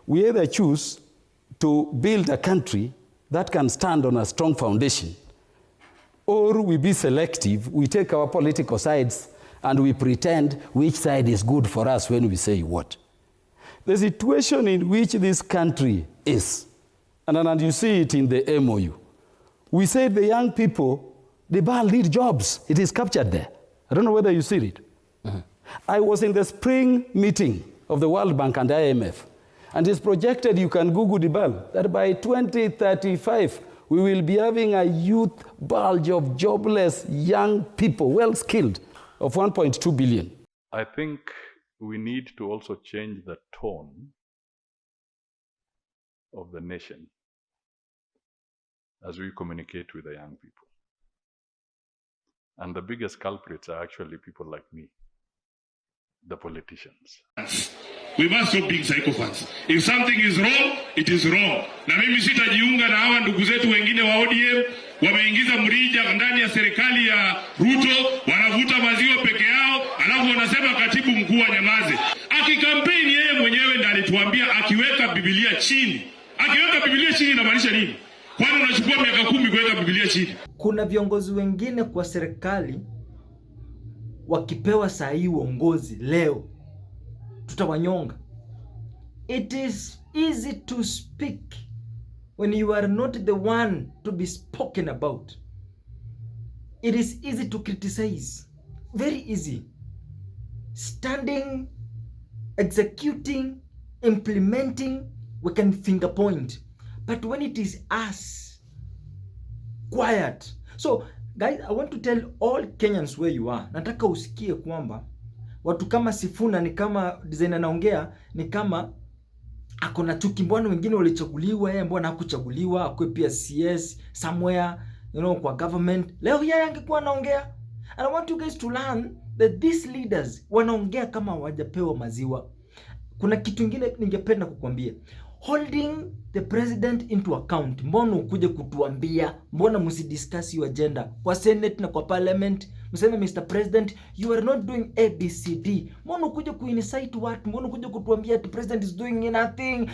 we either choose to build a country that can stand on a strong foundation, or we be selective, we take our political sides and we pretend which side is good for us when we say what. The situation in which this country is, and you see it in the MOU, we said the young people, the BAL need jobs. It is captured there. I don't know whether you see it. I was in the spring meeting of the World Bank and IMF, and it's projected, you can Google the BAL, that by 2035, we will be having a youth bulge of jobless young people, well-skilled, of 1.2 billion. I think we need to also change the tone of the nation as we communicate with the young people. And the biggest culprits are actually people like me, the politicians. We must stop being psychopaths. If something is wrong, it is wrong. Na mimi sitajiunga na hawa ndugu zetu wengine wa ODM wameingiza mrija ndani ya serikali ya Ruto, wanavuta maziwa peke yao, alafu wanasema katibu mkuu anyamaze. Akikampeni yeye mwenyewe ndiye alituambia akiweka Biblia chini. Akiweka Biblia chini inamaanisha nini? Kwani unachukua miaka 10 kuweka Biblia chini? Kuna viongozi wengine kwa serikali wakipewa saa hii uongozi leo tutawanyonga. It is easy to speak when you are not the one to be spoken about. It is easy to criticize, very easy. Standing, executing, implementing, we can finger point. But when it is us, quiet. So guys, I want to tell all Kenyans where you are. Nataka usikie kwamba watu kama Sifuna ni kama designer naongea, ni kama akona chuki. Mbona wengine walichaguliwa, yeye mbona hakuchaguliwa? Akwe pia CS somewhere, kwa government. Leo yeye angekuwa anaongea. And I want you guys to learn that these leaders wanaongea kama hawajapewa maziwa. Kuna kitu kingine ningependa kukwambia. Holding the president into account. Mbona ukuje kutuambia, mbona msidiscuss your agenda kwa Senate na kwa Parliament? Mseme Mr. President, you are not doing ABCD. Mbona ukuje kuincite watu? Mbona ukuje kutuambia the president is doing nothing?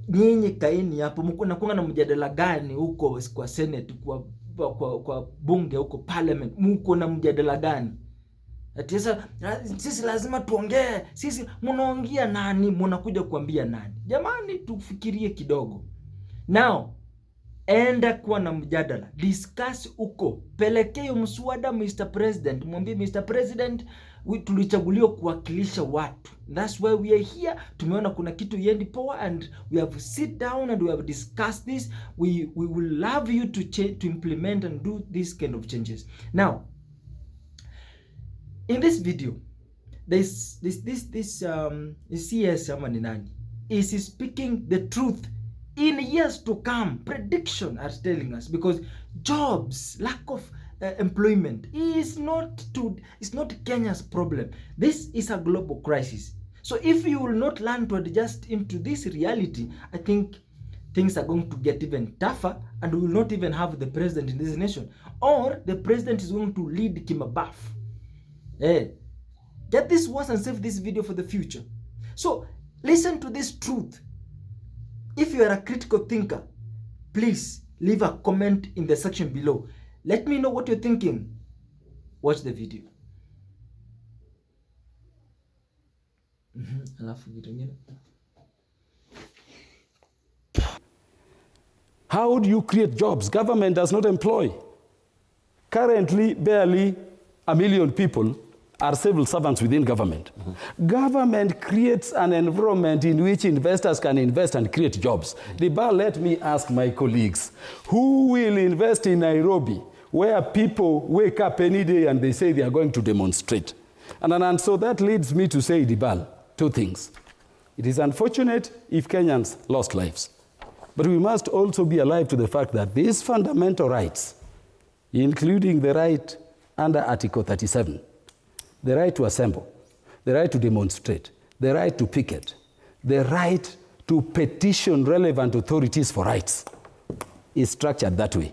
Nyinyi kaeni hapo, mko na mjadala gani huko kwa Senate, kwa bunge huko Parliament? Mko na mjadala gani? Ati sisi lazima tuongee. Sisi mnaongea nani? Mnakuja kuambia nani? Jamani, tufikirie kidogo. Now, enda kuwa na mjadala. Discuss uko. Pelekeo mswada Mr. President. Mwambie Mr. President, tulichaguliwa kuwakilisha watu. That's why we are here. Tumeona kuna kitu yendi power and we have sit down and we have discussed this. We will love you to implement and do this kind of changes. Now, in this video, this CS Amaninani is speaking the truth in years to come. Prediction are telling us, because jobs, lack of employment is not Kenya's problem. This is a global crisis. So if you will not learn to adjust into this reality, I think things are going to get even tougher, and we will not even have the president in this nation, or the president is going to lead Kimabaf. Hey, get this once and save this video for the future. So listen to this truth. If you are a critical thinker, please leave a comment in the section below. Let me know what you're thinking. Watch the video. How do you create jobs? Government does not employ. Currently, barely 1 million people are civil servants within government. Government creates an environment in which investors can invest and create jobs. Let me ask my colleagues, who will invest in Nairobi, where people wake up any day and they say they are going to demonstrate? And so that leads me to say, Dibal, two things. It is unfortunate if Kenyans lost lives, but we must also be alive to the fact that these fundamental rights, including the right under Article 37, the right to assemble, the right to demonstrate, the right to picket, the right to petition relevant authorities for rights, is structured that way.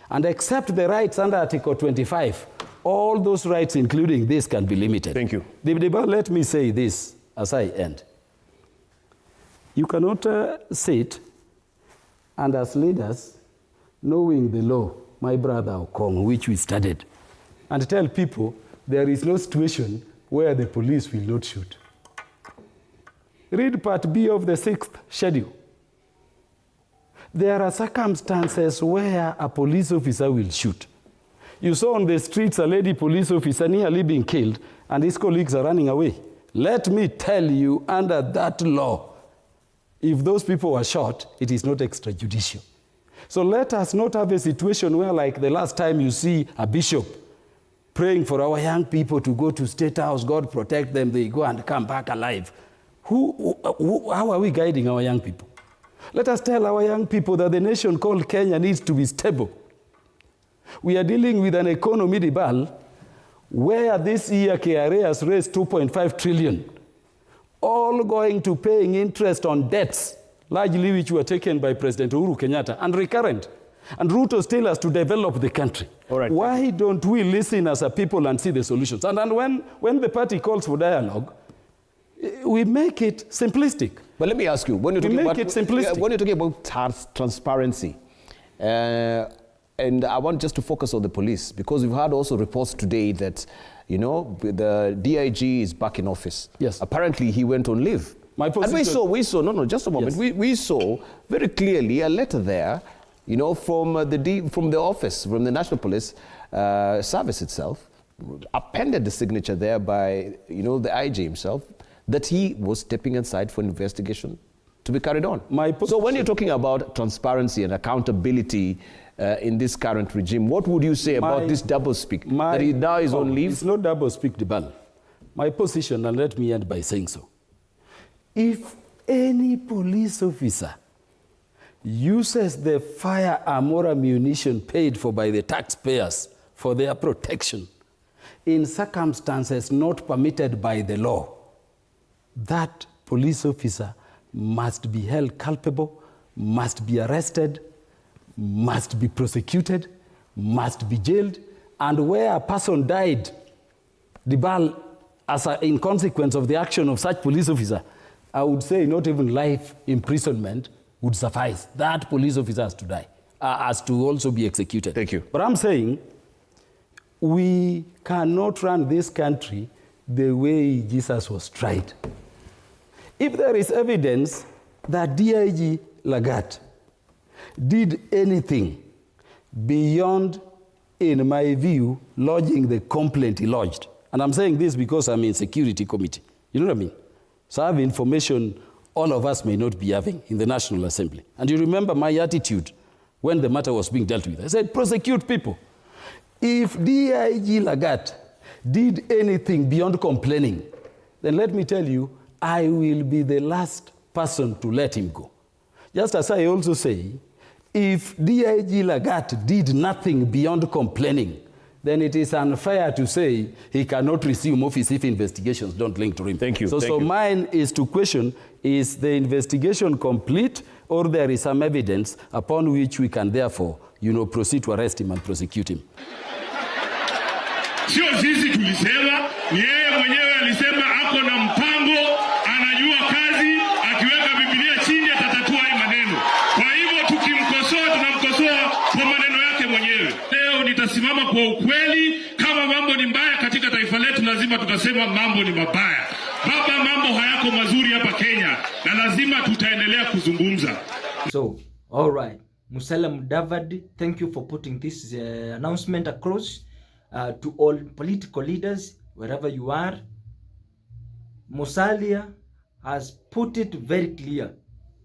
And except the rights under Article 25, all those rights, including this, can be limited. Thank you. Let me say this as I end. You cannot sit and as leaders, knowing the law, my brother Okong, which we studied, and tell people there is no situation where the police will not shoot. Read Part B of the 6th schedule. There are circumstances where a police officer will shoot. You saw on the streets a lady police officer nearly being killed and his colleagues are running away. Let me tell you, under that law, if those people were shot, it is not extrajudicial. So let us not have a situation where, like the last time you see a bishop praying for our young people to go to State House, God protect them, they go and come back alive. How are we guiding our young people? Let us tell our young people that the nation called Kenya needs to be stable. We are dealing with an economy, Dibal, where this year KRA has raised 2.5 trillion, all going to paying interest on debts, largely which were taken by President Uhuru Kenyatta, and recurrent. And Ruto still has to develop the country. All right. Why don't we listen as a people and see the solutions? And when the party calls for dialogue, we make it simplistic. But let me ask you, when you're talking about transparency, and I want just to focus on the police, because we've had also reports today that, you know, the DIG is back in office. Yes. Apparently, he went on leave. My position... And we saw, just a moment. Yes. We saw very clearly a letter there, you know, from the office, from the National Police Service itself, appended the signature there by, you know, the IG himself, that he was stepping aside for investigation to be carried on. So when you're talking about transparency and accountability in this current regime, what would you say about this doublespeak? That he now is on leave? It's not doublespeak, Dibal. My position, and let me end by saying so. If any police officer uses the firearm or ammunition paid for by the taxpayers for their protection in circumstances not permitted by the law, that police officer must be held culpable, must be arrested, must be prosecuted, must be jailed, and where a person died, Dibal, in consequence of the action of such police officer, I would say not even life imprisonment would suffice. That police officer has to die, has to also be executed. Thank you. But I'm saying we cannot run this country the way Jesus was tried. If there is evidence that DIG Lagat did anything beyond, in my view, lodging the complaint he lodged, and I'm saying this because I'm in security committee, you know what I mean? So I have information all of us may not be having in the National Assembly. And you remember my attitude when the matter was being dealt with. I said, prosecute people. If DIG Lagat did anything beyond complaining, then let me tell you, I will be the last person to let him go. Just as I also say, if DIG Lagat did nothing beyond complaining, then it is unfair to say he cannot resume office if investigations don't link to him. Thank you. So mine is to question, is the investigation complete or there is some evidence upon which we can therefore, you know, proceed to arrest him and prosecute him? Sio sisi tulisema, ni yeye mwenyewe alisema ako na mpango, anajua kazi, akiweka Biblia chini atatatua hii maneno. Kwa hivyo tukimkosoa, tunamkosoa kwa maneno yake mwenyewe. Leo nitasimama kwa ukweli, kama mambo ni mbaya katika taifa letu lazima tutasema mambo ni mabaya. Baba, mambo hayako mazuri hapa Kenya na lazima tutaendelea kuzungumza. So, all right. Musalia Mudavadi, thank you for putting this announcement across. To all political leaders, wherever you are, Musalia has put it very clear,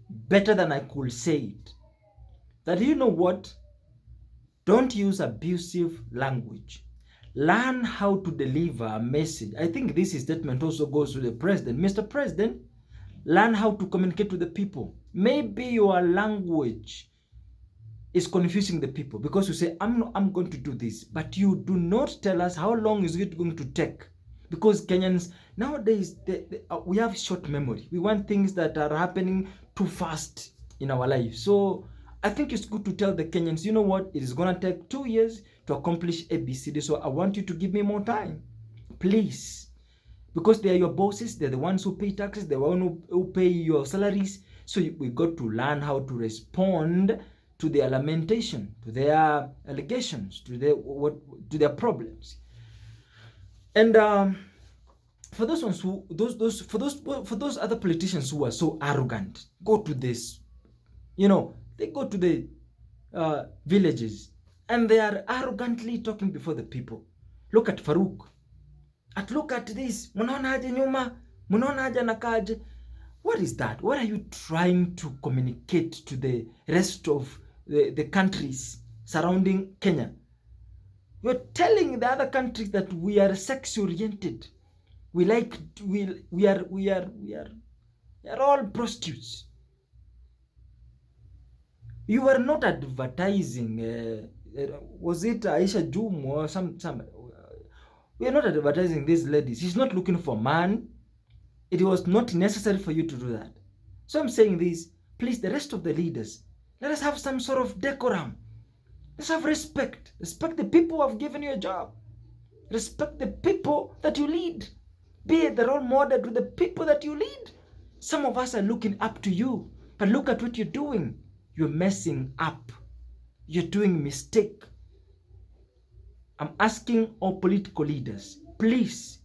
better than I could say it, that you know what, don't use abusive language. Learn how to deliver a message. I think this statement also goes to the president. Mr. President, learn how to communicate with the people. Maybe your language is confusing the people because you say, I'm going to do this, but you do not tell us how long is it going to take. Because Kenyans, nowadays, we have short memory. We want things that are happening too fast in our life. So I think it's good to tell the Kenyans, you know what, it is going to take 2 years to accomplish ABCD. So I want you to give me more time, please. Because they are your bosses, they're the ones who pay taxes, they're the ones who pay your salaries. So we got to learn how to respond to their lamentation, to their allegations, to their problems. And for those ones who for those other politicians who are so arrogant, go to this, they go to the villages and they are arrogantly talking before the people. Look at Farouk. Look at this. Munaona aje nyuma? Munaona aje nakaje? What is that? What are you trying to communicate to the rest of the countries surrounding Kenya? You're telling the other countries that we are sex oriented. We are all prostitutes. You are not advertising. Was it Aisha Jum or some? We are not advertising these ladies. She's not looking for man. It was not necessary for you to do that. So I'm saying this, please, the rest of the leaders, let us have some sort of decorum. Let's have respect. Respect the people who have given you a job. Respect the people that you lead. Be the role model to the people that you lead. Some of us are looking up to you, but look at what you're doing. You're messing up. You're doing mistake. I'm asking all political leaders, please.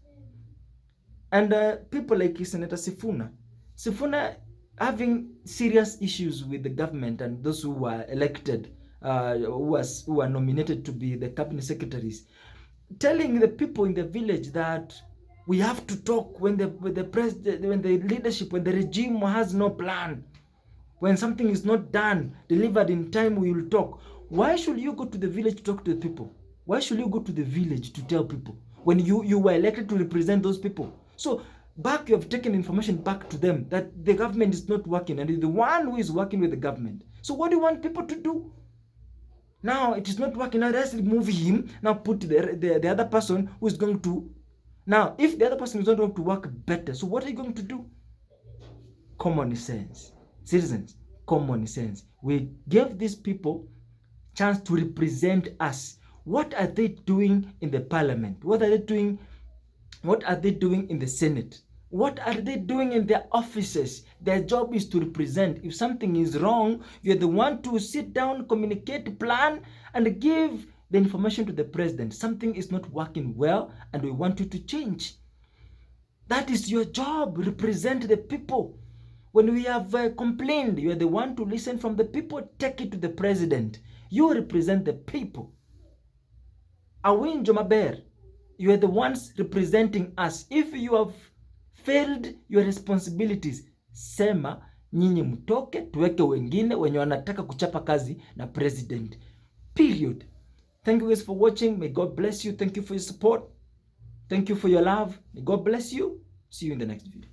And people like Senator Sifuna having serious issues with the government and those who were elected, who are nominated to be the cabinet secretaries, telling the people in the village that we have to talk when the leadership, when the regime has no plan, when something is not done, delivered in time, we will talk. Why should you go to the village to talk to the people? Why should you go to the village to tell people when you were elected to represent those people? So back, you have taken information back to them that the government is not working and you're the one who is working with the government. So what do you want people to do? Now it is not working. Now let's remove him. Now put the other person who is going to. Now if the other person is not going to work better, so what are you going to do? Common sense. Citizens, common sense. We give these people chance to represent us. What are they doing in the parliament? What are they doing? What are they doing in the Senate? What are they doing in their offices? Their job is to represent. If something is wrong, you're the one to sit down, communicate, plan, and give the information to the president. Something is not working well, and we want you to change. That is your job. Represent the people. When we have complained, you are the one to listen from the people, take it to the president. You represent the people. Awin Jomaber, you are the ones representing us. If you have failed your responsibilities, sema nyinyi mtoke, tuweke wengine wenye wanataka kuchapa kazi na president. Period. Thank you guys for watching. May God bless you. Thank you for your support. Thank you for your love. May God bless you. See you in the next video.